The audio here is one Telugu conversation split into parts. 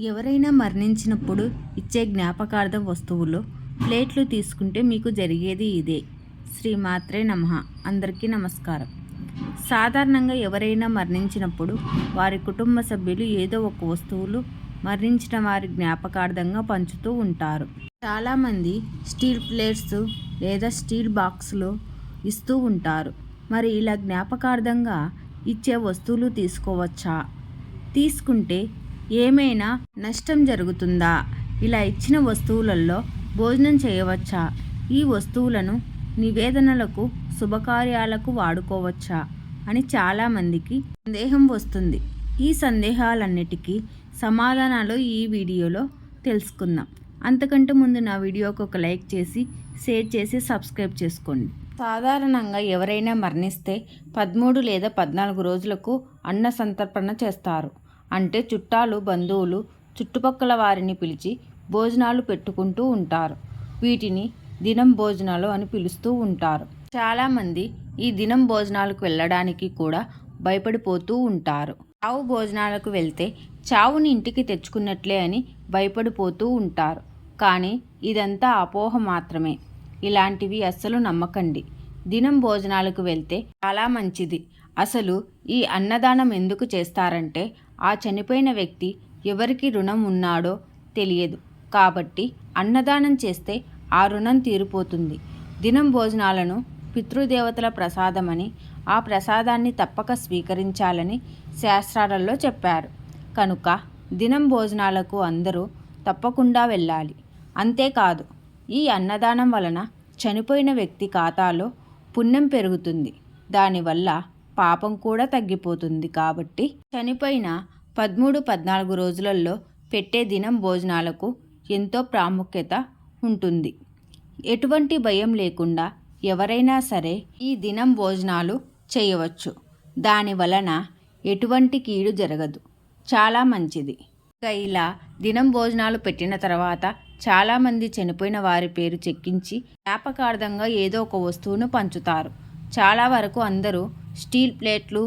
ఎవరైనా మరణించినప్పుడు ఇచ్చే జ్ఞాపకార్థం వస్తువులు ప్లేట్లు తీసుకుంటే మీకు జరిగేది ఇదే. శ్రీమాత్రే నమః. అందరికీ నమస్కారం. సాధారణంగా ఎవరైనా మరణించినప్పుడు వారి కుటుంబ సభ్యులు ఏదో ఒక వస్తువులు మరణించిన వారి జ్ఞాపకార్థంగా పంచుతూ ఉంటారు. చాలామంది స్టీల్ ప్లేట్స్ లేదా స్టీల్ బాక్సులు ఇస్తూ ఉంటారు. మరి ఇలా జ్ఞాపకార్థంగా ఇచ్చే వస్తువులు తీసుకోవచ్చా? తీసుకుంటే ఏమైనా నష్టం జరుగుతుందా? ఇలా ఇచ్చిన వస్తువులలో భోజనం చేయవచ్చా? ఈ వస్తువులను నివేదనలకు, శుభకార్యాలకు వాడుకోవచ్చా అని చాలామందికి సందేహం వస్తుంది. ఈ సందేహాలన్నిటికీ సమాధానాలు ఈ వీడియోలో తెలుసుకుందాం. అంతకంటే ముందు నా వీడియోకి ఒక లైక్ చేసి, షేర్ చేసి సబ్స్క్రైబ్ చేసుకోండి. సాధారణంగా ఎవరైనా మరణిస్తే 13 లేదా 14 రోజులకు అన్న సంతర్పణ చేస్తారు. అంటే చుట్టాలు, బంధువులు, చుట్టుపక్కల వారిని పిలిచి భోజనాలు పెట్టుకుంటూ ఉంటారు. వీటిని దినం భోజనాలు అని పిలుస్తూ ఉంటారు. చాలామంది ఈ దినం భోజనాలకు వెళ్ళడానికి కూడా భయపడిపోతూ ఉంటారు. చావు భోజనాలకు వెళ్తే చావుని ఇంటికి తెచ్చుకున్నట్లే అని భయపడిపోతూ ఉంటారు. కానీ ఇదంతా అపోహ మాత్రమే. ఇలాంటివి అస్సలు నమ్మకండి. దినం భోజనాలకు వెళ్తే చాలా మంచిది. అసలు ఈ అన్నదానం ఎందుకు చేస్తారంటే ఆ చనిపోయిన వ్యక్తి ఎవరికి రుణం ఉన్నాడో తెలియదు. కాబట్టి అన్నదానం చేస్తే ఆ రుణం తీరిపోతుంది. దినం భోజనాలను పితృదేవతల ప్రసాదమని, ఆ ప్రసాదాన్ని తప్పక స్వీకరించాలని శాస్త్రాలలో చెప్పారు. కనుక దినం భోజనాలకు అందరూ తప్పకుండా వెళ్ళాలి. అంతేకాదు, ఈ అన్నదానం వలన చనిపోయిన వ్యక్తి ఖాతాలో పుణ్యం పెరుగుతుంది. దానివల్ల పాపం కూడా తగ్గిపోతుంది. కాబట్టి చనిపోయిన 13-14 రోజులలో పెట్టే దినం భోజనాలకు ఎంతో ప్రాముఖ్యత ఉంటుంది. ఎటువంటి భయం లేకుండా ఎవరైనా సరే ఈ దినం భోజనాలు చేయవచ్చు. దాని వలన ఎటువంటి కీడు జరగదు. చాలా మంచిది. ఇలా దినం భోజనాలు పెట్టిన తర్వాత చాలామంది చనిపోయిన వారి పేరు చెక్కించి జ్ఞాపకార్థంగా ఏదో ఒక వస్తువును పంచుతారు. చాలా వరకు అందరూ స్టీల్ ప్లేట్లు,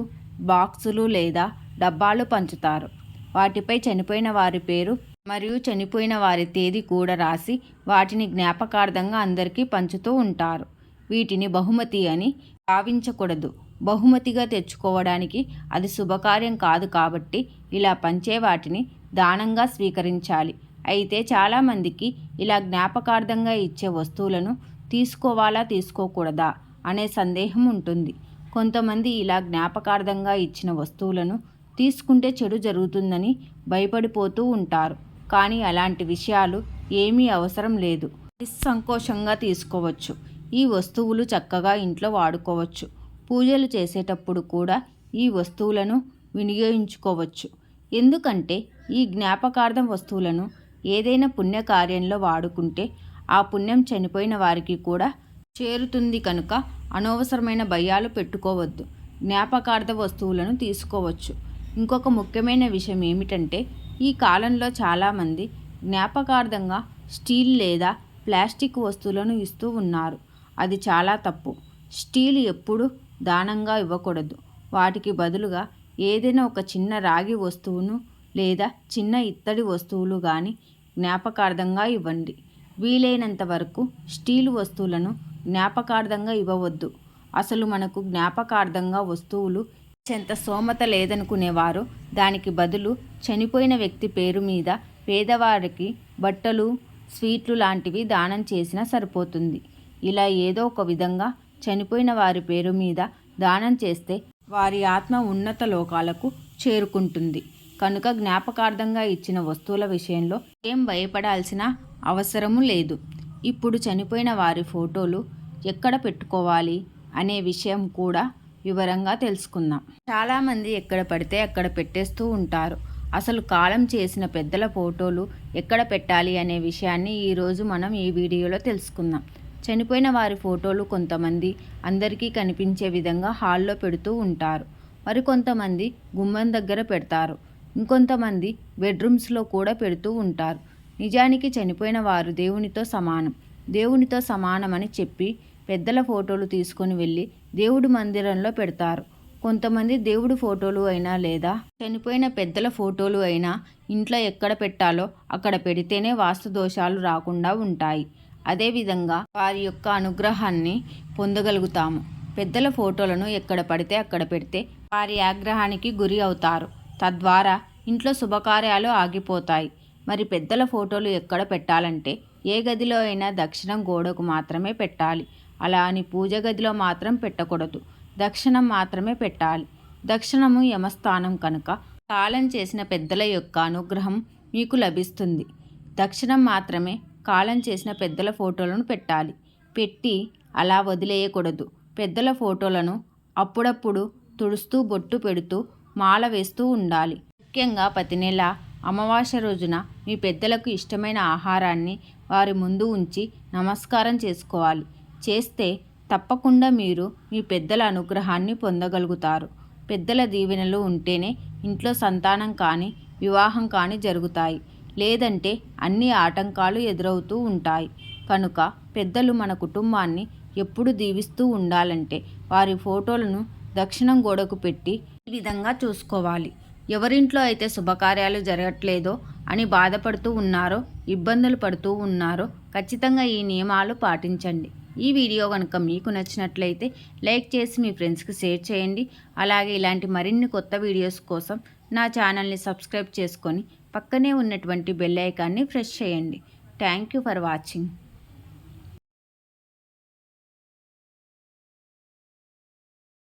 బాక్సులు లేదా డబ్బాలు పంచుతారు. వాటిపై చనిపోయిన వారి పేరు మరియు చనిపోయిన వారి తేదీ కూడా రాసి వాటిని జ్ఞాపకార్థంగా అందరికీ పంచుతూ ఉంటారు. వీటిని బహుమతి అని భావించకూడదు. బహుమతిగా తెచ్చుకోవడానికి అది శుభకార్యం కాదు. కాబట్టి ఇలా పంచే వాటిని దానంగా స్వీకరించాలి. అయితే చాలామందికి ఇలా జ్ఞాపకార్థంగా ఇచ్చే వస్తువులను తీసుకోవాలా, తీసుకోకూడదా అనే సందేహం ఉంటుంది. కొంతమంది ఇలా జ్ఞాపకార్థంగా ఇచ్చిన వస్తువులను తీసుకుంటే చెడు జరుగుతుందని భయపడిపోతూ ఉంటారు. కానీ అలాంటి విషయాలు ఏమీ అవసరం లేదు. నిస్సంకోచంగా తీసుకోవచ్చు. ఈ వస్తువులు చక్కగా ఇంట్లో వాడుకోవచ్చు. పూజలు చేసేటప్పుడు కూడా ఈ వస్తువులను వినియోగించుకోవచ్చు. ఎందుకంటే ఈ జ్ఞాపకార్థం వస్తువులను ఏదైనా పుణ్యకార్యంలో వాడుకుంటే ఆ పుణ్యం చనిపోయిన వారికి కూడా చేరుతుంది. కనుక అనవసరమైన భయాలు పెట్టుకోవద్దు. జ్ఞాపకార్థ వస్తువులను తీసుకోవచ్చు. ఇంకొక ముఖ్యమైన విషయం ఏమిటంటే ఈ కాలంలో చాలామంది జ్ఞాపకార్థంగా స్టీల్ లేదా ప్లాస్టిక్ వస్తువులను ఇస్తూ ఉన్నారు. అది చాలా తప్పు. స్టీల్ ఎప్పుడు దానంగా ఇవ్వకూడదు. వాటికి బదులుగా ఏదైనా ఒక చిన్న రాగి వస్తువును లేదా చిన్న ఇత్తడి వస్తువులు కానీ జ్ఞాపకార్థంగా ఇవ్వండి. వీలైనంత వరకు స్టీల్ వస్తువులను జ్ఞాపకార్థంగా ఇవ్వవద్దు. అసలు మనకు జ్ఞాపకార్థంగా వస్తువులు చెంత స్తోమత లేదనుకునేవారు దానికి బదులు చనిపోయిన వ్యక్తి పేరు మీద పేదవారికి బట్టలు, స్వీట్లు లాంటివి దానం చేసినా సరిపోతుంది. ఇలా ఏదో ఒక విధంగా చనిపోయిన వారి పేరు మీద దానం చేస్తే వారి ఆత్మ ఉన్నత లోకాలకు చేరుకుంటుంది. కనుక జ్ఞాపకార్థంగా ఇచ్చిన వస్తువుల విషయంలో ఏం భయపడాల్సిన అవసరము లేదు. ఇప్పుడు చనిపోయిన వారి ఫోటోలు ఎక్కడ పెట్టుకోవాలి అనే విషయం కూడా వివరంగా తెలుసుకుందాం. చాలామంది ఎక్కడ పడితే అక్కడ పెట్టేస్తూ ఉంటారు. అసలు కాలం చేసిన పెద్దల ఫోటోలు ఎక్కడ పెట్టాలి అనే విషయాన్ని ఈరోజు మనం ఈ వీడియోలో తెలుసుకుందాం. చనిపోయిన వారి ఫోటోలు కొంతమంది అందరికీ కనిపించే విధంగా హాల్లో పెడుతూ ఉంటారు. మరికొంతమంది గుమ్మం దగ్గర పెడతారు. ఇంకొంతమంది బెడ్రూమ్స్లో కూడా పెడుతూ ఉంటారు. నిజానికి చనిపోయిన వారు దేవునితో సమానం. దేవునితో సమానమని చెప్పి పెద్దల ఫోటోలు తీసుకొని వెళ్ళి దేవుడి మందిరంలో పెడతారు. కొంతమంది దేవుడి ఫోటోలు అయినా లేదా చనిపోయిన పెద్దల ఫోటోలు అయినా ఇంట్లో ఎక్కడ పెట్టాలో అక్కడ పెడితేనే వాస్తు దోషాలు రాకుండా ఉంటాయి. అదేవిధంగా వారి యొక్క అనుగ్రహాన్ని పొందగలుగుతాము. పెద్దల ఫోటోలను ఎక్కడ పడితే అక్కడ పెడితే వారి ఆగ్రహానికి గురి అవుతారు. తద్వారా ఇంట్లో శుభకార్యాలు ఆగిపోతాయి. మరి పెద్దల ఫోటోలు ఎక్కడ పెట్టాలంటే ఏ గదిలో అయినా దక్షిణం గోడకు మాత్రమే పెట్టాలి. అలా అని పూజ గదిలో మాత్రం పెట్టకూడదు. దక్షిణం మాత్రమే పెట్టాలి. దక్షిణము యమస్థానం కనుక కాలం చేసిన పెద్దల యొక్క అనుగ్రహం మీకు లభిస్తుంది. దక్షిణం మాత్రమే కాలం చేసిన పెద్దల ఫోటోలను పెట్టాలి. పెట్టి అలా వదిలేయకూడదు. పెద్దల ఫోటోలను అప్పుడప్పుడు తుడుస్తూ బొట్టు పెడుతూ మాల వేస్తూ ఉండాలి. ముఖ్యంగా ప్రతి నెల అమావాస్య రోజున మీ పెద్దలకు ఇష్టమైన ఆహారాన్ని వారి ముందు ఉంచి నమస్కారం చేసుకోవాలి. చేస్తే తప్పకుండా మీరు మీ పెద్దల అనుగ్రహాన్ని పొందగలుగుతారు. పెద్దల దీవెనలు ఉంటేనే ఇంట్లో సంతానం కానీ వివాహం కానీ జరుగుతాయి. లేదంటే అన్ని ఆటంకాలు ఎదురవుతూ ఉంటాయి. కనుక పెద్దలు మన కుటుంబాన్ని ఎప్పుడు దీవిస్తూ ఉండాలంటే వారి ఫోటోలను దక్షిణం గోడకు పెట్టి ఈ విధంగా చూసుకోవాలి. ఎవరింట్లో అయితే శుభకార్యాలు జరగట్లేదో అని బాధపడుతూ ఉన్నారో, ఇబ్బందులు పడుతూ ఉన్నారో ఖచ్చితంగా ఈ నియమాలు పాటించండి. ఈ వీడియో కనుక మీకు నచ్చినట్లయితే లైక్ చేసి మీ ఫ్రెండ్స్కి షేర్ చేయండి. అలాగే ఇలాంటి మరిన్ని కొత్త వీడియోస్ కోసం నా ఛానల్ని సబ్స్క్రైబ్ చేసుకొని పక్కనే ఉన్నటువంటి బెల్ ఐకాన్ని ప్రెస్ చేయండి. Thank you for watching.